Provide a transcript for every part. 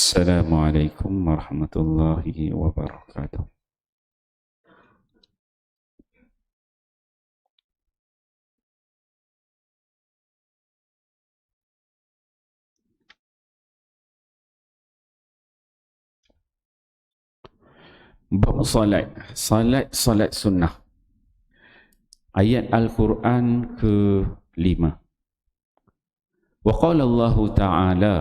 Assalamualaikum warahmatullahi wabarakatuh. Bab salat sunnah. Ayat Al-Quran ke-5. Wa qala Allah Ta'ala,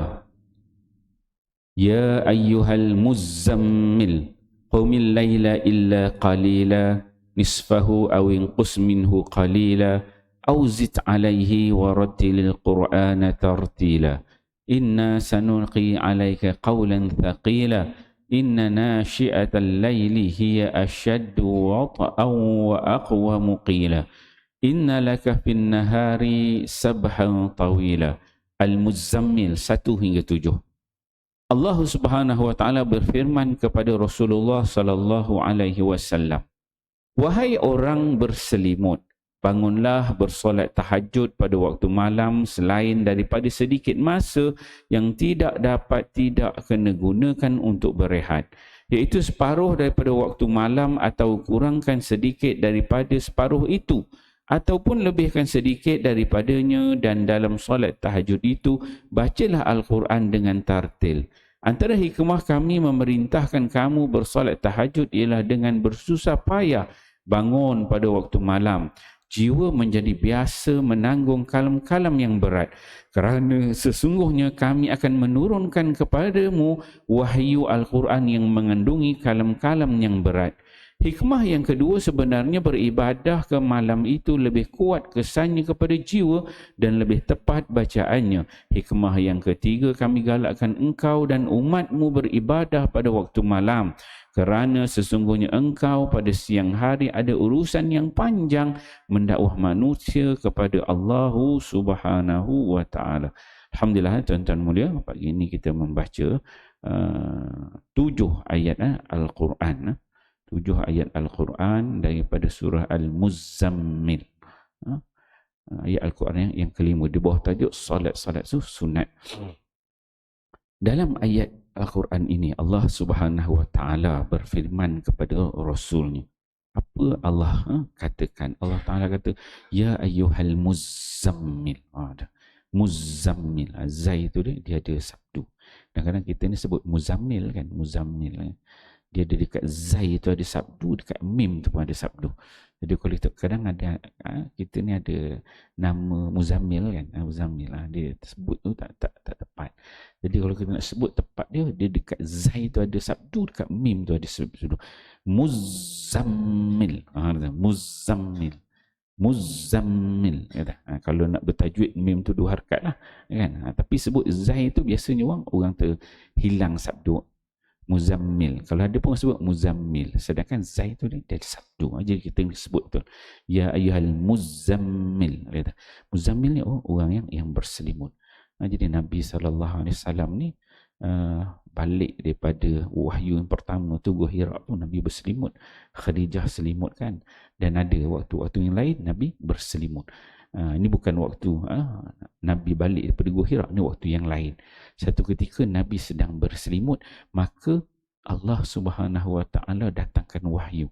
Ya ayyuhal muzammil, qumil layla illa qalila, nisfahu aw inqus minhu qalila, aw zid alayhi wa rattilil Qur'ana tartila. Inna sanulqi alayka qawlan thaqila, inna nashi'atal layli hiya ashaddu wata'an wa aqwamu qila. Inna laka fin nahari sabhan tawila. Al-Muzammil 1 hingga 7. Allah Subhanahu wa taala berfirman kepada Rasulullah sallallahu alaihi wasallam, wahai orang berselimut, bangunlah bersolat tahajud pada waktu malam selain daripada sedikit masa yang tidak kena gunakan untuk berehat, iaitu separuh daripada waktu malam atau kurangkan sedikit daripada separuh itu ataupun lebihkan sedikit daripadanya, dan dalam solat tahajud itu bacalah Al-Quran dengan tartil. Antara hikmah kami memerintahkan kamu bersolat tahajud ialah dengan bersusah payah bangun pada waktu malam. Jiwa menjadi biasa menanggung kalam-kalam yang berat, kerana sesungguhnya kami akan menurunkan kepadamu wahyu Al-Quran yang mengandungi kalam-kalam yang berat. Hikmah yang kedua, sebenarnya beribadah ke malam itu lebih kuat kesannya kepada jiwa dan lebih tepat bacaannya. Hikmah yang ketiga, kami galakkan engkau dan umatmu beribadah pada waktu malam, kerana sesungguhnya engkau pada siang hari ada urusan yang panjang mendakwah manusia kepada Allah Subhanahu wa taala. Alhamdulillah, tuan-tuan mulia, pagi ini kita membaca 7 ayat Al-Quran. 7 ayat Al-Quran daripada surah Al-Muzammil. Ayat Al-Quran yang kelima di bawah tajuk salat sunat. Dalam ayat Al-Quran ini Allah Subhanahu wa taala berfirman kepada Rasulnya. Apa Allah katakan? Allah Taala kata, Ya ayyuhal muzammil. Muzammil. Zai itu dia ada sabdu. Kadang-kadang kita ni sebut muzammil kan, muzammil. Dia ada dekat zai itu ada sabdu, dekat mim tu pun ada sabdu. Jadi kalau kita kadang ada kita ni ada nama Muzammil kan, Muzammil dia sebut tu tak tepat. Jadi kalau kita nak sebut tepat dia dekat zai tu ada sabdu, dekat mim tu ada sabdu. Muzammil. Muzammil kata. Kalau nak bertajwid mim tu 2 harakat lah kan. Tapi sebut zai tu biasanya orang terhilang sabdu. Muzammil. Kalau ada pun sebut Muzammil. Sedangkan Zai tu dia ada sabdu. Jadi kita sebut betul. Ya ayyuhal Muzammil. Muzammil ni orang yang berselimut. Jadi Nabi SAW ni balik daripada wahyu yang pertama tu Gua Hira tu Nabi berselimut. Khadijah selimut kan. Dan ada waktu-waktu yang lain Nabi berselimut. Ini bukan waktu Nabi balik daripada Gua Hira, ini waktu yang lain. Satu ketika Nabi sedang berselimut, maka Allah Subhanahu wa taala datangkan wahyu.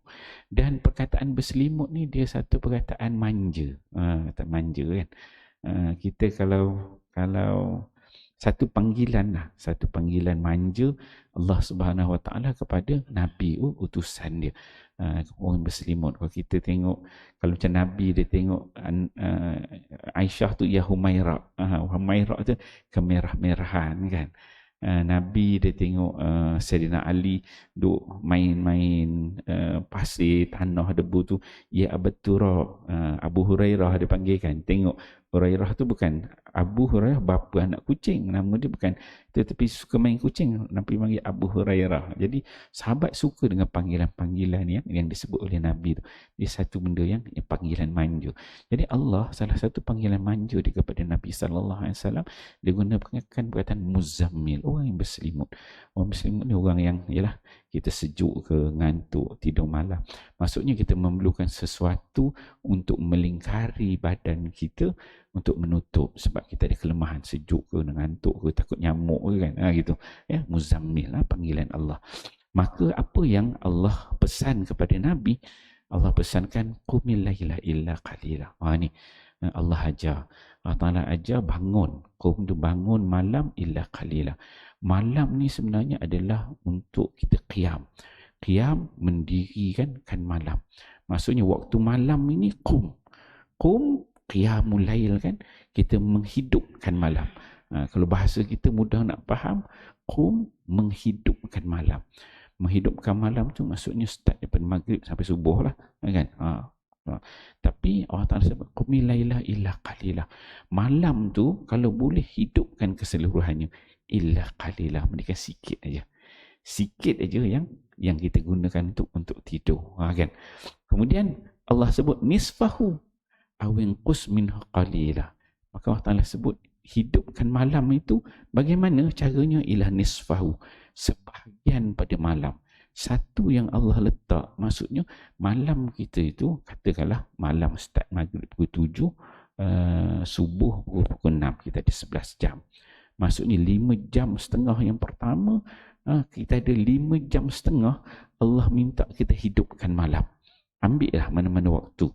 Dan perkataan berselimut ni dia satu perkataan manja. Kata manja kan. Kita kalau satu panggilan manja Allah Subhanahu wa taala kepada Nabi utusan dia. Orang berselimut. Kalau kita tengok, kalau macam Nabi dia tengok Aisyah tu ya Humaira. Humaira tu kemerah-merahan kan. Nabi dia tengok Sayyidina Ali duk main-main pasir, tanah, debu tu, ya Abatura. Abu Hurairah dia panggil kan. Tengok Hurairah tu bukan Abu Hurairah bapa anak kucing, nama dia bukan, tetapi suka main kucing, Nabi panggil Abu Hurairah. Jadi sahabat suka dengan panggilan-panggilan yang disebut oleh Nabi tu. Dia satu benda yang panggilan manja. Jadi Allah salah satu panggilan manja dia kepada Nabi sallallahu alaihi wasallam, dia gunakan perkataan Muzammil, orang yang berselimut. Orang berselimut ni orang yang ialah kita sejuk ke, ngantuk, tidur malam. Maksudnya kita memerlukan sesuatu untuk melingkari badan kita untuk menutup, sebab kita ada kelemahan, sejuk ke, ngantuk ke, takut nyamuk ke kan. Gitu. Ya, muzammil lah panggilan Allah. Maka apa yang Allah pesan kepada Nabi? Allah pesankan qumil laila illa qalila. Ni Allah ajar. Allah Ta'ala ajar bangun. Qum tu bangun malam illa qalila. Malam ni sebenarnya adalah untuk kita qiyam. Qiyam mendirikan kan malam. Maksudnya waktu malam ini qum. Qum qiyamul lail kan, kita menghidupkan malam. Kalau bahasa kita mudah nak faham, qum menghidupkan malam. Menghidupkan malam tu maksudnya start daripada maghrib sampai subuh lah kan. Tapi Allah Ta'ala sebut qumil laila illa qalila. Malam tu kalau boleh hidupkan keseluruhannya, illa qalila, mereka sikit aja. Sikit aja yang kita gunakan untuk tidur kan. Kemudian Allah sebut nisfahu awin qus minhu qalila. Maka Allah Ta'ala sebut hidupkan malam itu bagaimana caranya? Ila nisfahu, sebahagian pada malam. Satu yang Allah letak, maksudnya malam kita itu, katakanlah malam start maghrib pukul 7, subuh pukul 6, kita ada 11 jam. Maksudnya 5 jam setengah yang pertama, kita ada 5 jam setengah Allah minta kita hidupkan malam. Ambil lah mana-mana waktu.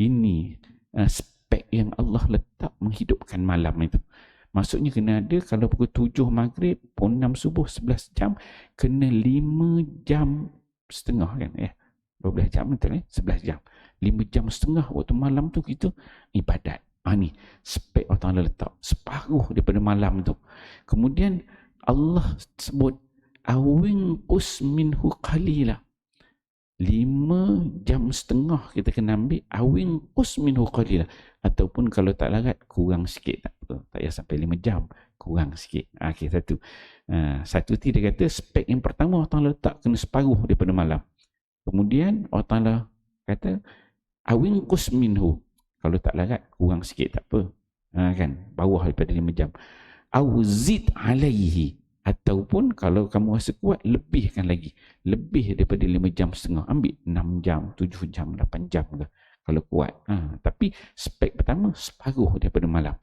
Ini spek yang Allah letak menghidupkan malam itu. Maksudnya kena ada, kalau pukul 7 maghrib, pukul 6 subuh, 11 jam, kena 5 jam setengah kan. 12 jam betul 11 jam. 5 jam setengah waktu malam tu kita ibadat. Ni spek Allah Ta'ala letak. Separuh daripada malam tu. Kemudian Allah sebut, awin qus minhu qalila. 5 jam setengah kita kena ambil, awin qus minhu qalila. Ataupun kalau tak larat, kurang sikit tak apa. Tak payah sampai 5 jam, kurang sikit. Okay, satu. Satu dia kata, spek yang pertama Allah Ta'ala letak kena separuh daripada malam. Kemudian Allah Ta'ala kata, awin qus minhu. Kalau tak larat, kurang sikit tak apa. Kan, bawah daripada 5 jam. Auzid alaihi. Ataupun kalau kamu rasa kuat, lebihkan lagi. Lebih daripada 5 jam setengah. Ambil 6 jam, 7 jam, 8 jam ke. Kalau kuat. Tapi spek pertama, separuh daripada malam.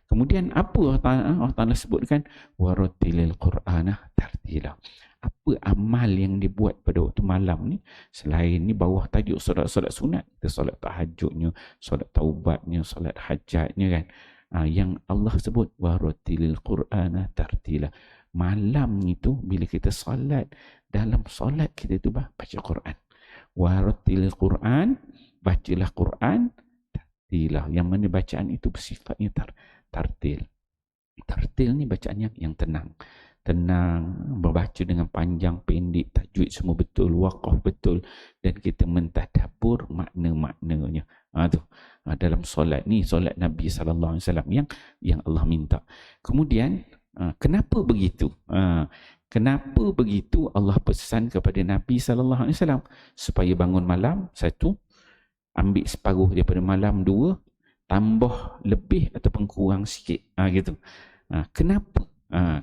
Kemudian apa Allah Ta'ala sebutkan? Warattilil Qur'ana tartila. Apa amal yang dibuat pada waktu malam ni? Selain ni bawah tajuk solat-solat sunat. Kita solat tahajudnya, solat taubatnya, solat hajatnya kan. Yang Allah sebut, warattilil Qur'ana tartila. Malam itu bila kita solat, dalam solat kita tu baca Quran. Warattilil Quran, bacalah Quran tartilah. Yang mana bacaan itu bersifatnya tartil. Tartil ni bacaan yang tenang. Tenang, membaca dengan panjang, pendek, tajwid semua betul, waqaf betul, dan kita mentadabbur makna-maknanya. Dalam solat ni, solat Nabi sallallahu alaihi wasallam yang Allah minta. Kemudian kenapa begitu? Kenapa begitu Allah pesan kepada Nabi sallallahu alaihi wasallam supaya bangun malam? 1, ambil separuh daripada malam. 2, tambah lebih ataupun kurang sikit. Gitu. Kenapa?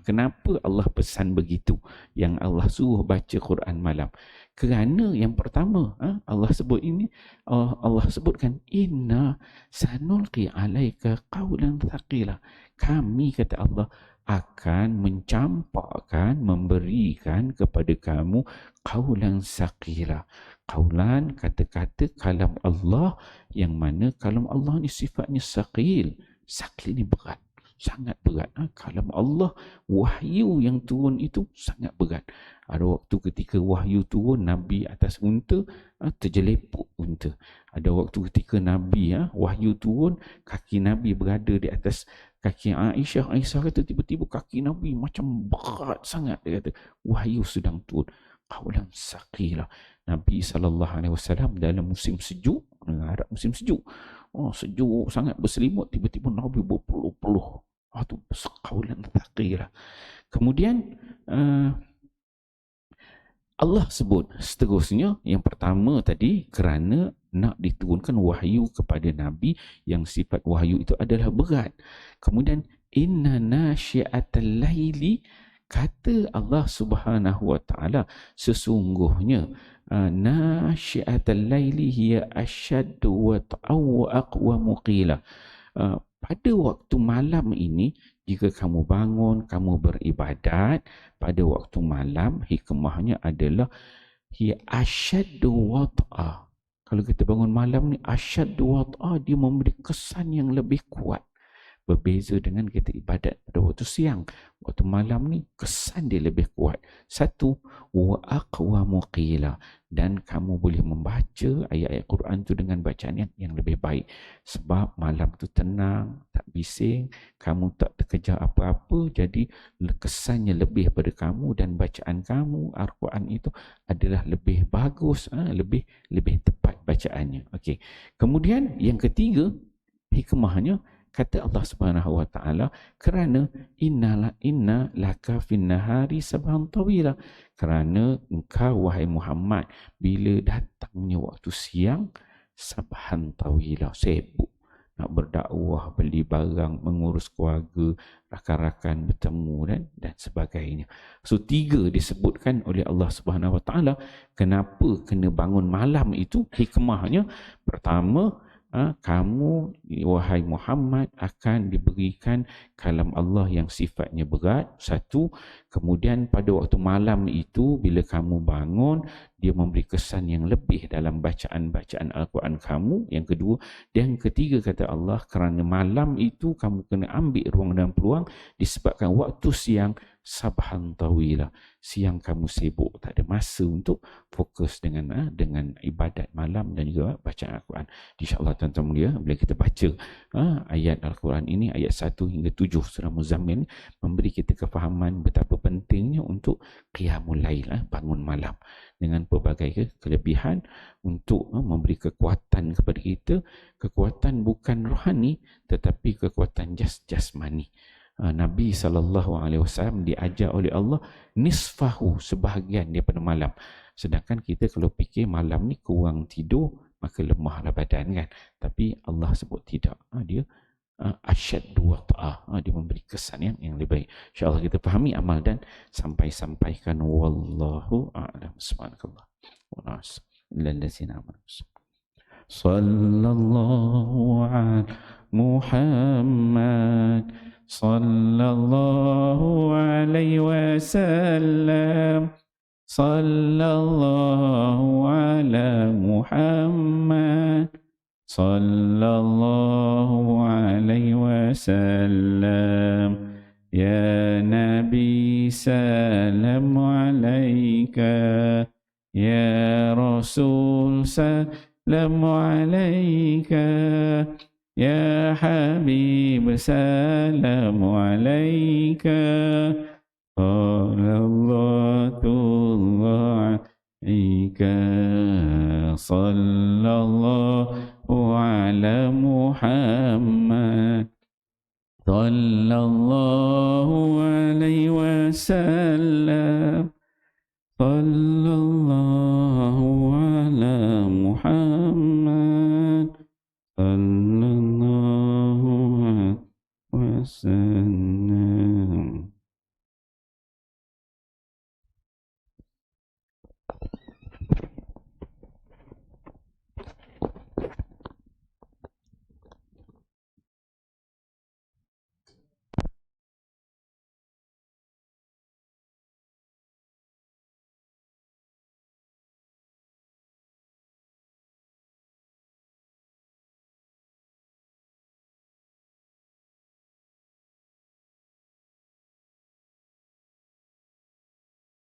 Kenapa Allah pesan begitu? Yang Allah suruh baca Quran malam. Kerana yang pertama, Allah sebut ini, Allah sebutkan, inna sanulqi alaika qawlan thaqila. Kami, kata Allah, akan mencampakkan, memberikan kepada kamu qawlan thaqila. Qawlan, kata-kata kalam Allah, yang mana kalam Allah ni sifatnya thaqil. Thaqil ni berat. Sangat berat. Kalam Allah, wahyu yang turun itu sangat berat. Ada waktu ketika wahyu turun, Nabi atas unta, terjelepuk unta. Ada waktu ketika Nabi, wahyu turun, kaki Nabi berada di atas kaki Aisyah. Aisyah kata tiba-tiba kaki Nabi macam berat sangat. Dia kata wahyu sedang turun. Qawlan thaqila. Nabi SAW dalam musim sejuk, harap musim sejuk, sejuk sangat berselimut, tiba-tiba Nabi berpeluh-peluh. Itu qawlan thaqila. Kemudian Allah sebut seterusnya, yang pertama tadi kerana nak diturunkan wahyu kepada Nabi yang sifat wahyu itu adalah berat. Kemudian inna nasyi'atal laili, Kata Allah Subhanahu wa taala, sesungguhnya nasyiatal laili hiya asyaddu wat'aw wa aqwamu qila. Pada waktu malam ini, jika kamu bangun, kamu beribadat pada waktu malam, hikmahnya adalah hiya asyaddu wat'a. Kalau kita bangun malam ni asyaddu wat'a, dia memberi kesan yang lebih kuat. Berbeza dengan kita ibadat pada waktu siang. Waktu malam ni kesan dia lebih kuat. Satu, wa aqwamu qila, dan kamu boleh membaca ayat-ayat Quran tu dengan bacaan yang lebih baik. Sebab malam tu tenang, tak bising, kamu tak terkejar apa-apa, jadi kesannya lebih pada kamu dan bacaan kamu Al-Quran itu adalah lebih bagus, lebih tepat bacaannya. Okey. Kemudian yang ketiga, hikmahnya, kata Allah Subhanahu wa taala, kerana inna laka fin nahari sabhan tawila, kerana engkau wahai Muhammad bila datangnya waktu siang, sabhan tawila, sibuk nak berdakwah, beli barang, mengurus keluarga, rakan-rakan bertemu dan sebagainya. So 3 disebutkan oleh Allah Subhanahu wa taala kenapa kena bangun malam itu. Hikmahnya, pertama, kamu wahai Muhammad akan diberikan kalam Allah yang sifatnya berat. Satu. Kemudian pada waktu malam itu bila kamu bangun, dia memberi kesan yang lebih dalam bacaan-bacaan Al-Quran kamu. Yang kedua. Dan ketiga, kata Allah, kerana malam itu kamu kena ambil ruang dan peluang disebabkan waktu siang sabhan tawila, siang kamu sibuk, tak ada masa untuk fokus dengan ibadat malam dan juga bacaan Al-Quran. InsyaAllah tuan-tuan mulia, bila kita baca ayat Al-Quran ini, ayat 1 hingga 7 surah Muzammil, memberi kita kefahaman betapa pentingnya untuk qiyamul lail, bangun malam, dengan pelbagai kelebihan untuk memberi kekuatan kepada kita. Kekuatan bukan rohani tetapi kekuatan jasmani. Nabi SAW diajar oleh Allah nisfahu, sebahagian daripada malam. Sedangkan kita kalau fikir malam ni kurang tidur, maka lemahlah badan kan. Tapi Allah sebut tidak. Dia asyaddu wata'ah, dia memberi kesan yang lebih baik. InsyaAllah kita fahami, amal dan sampaikan. Wallahu a'lam. Subhanakallah wa na'am. Sallallahu ala Muhammad, sallallahu alaihi wasallam, sallallahu ala Muhammad, sallallahu alaihi wasallam. Ya Nabi salam alaika, ya Rasul salam alaika, ya Habib salam alaika, sallallahu alaika, sallallahu ala Muhammad, sallallahu alaihi wasallam, sallallahu ala Muhammad, sallallahu alaihi wasallam.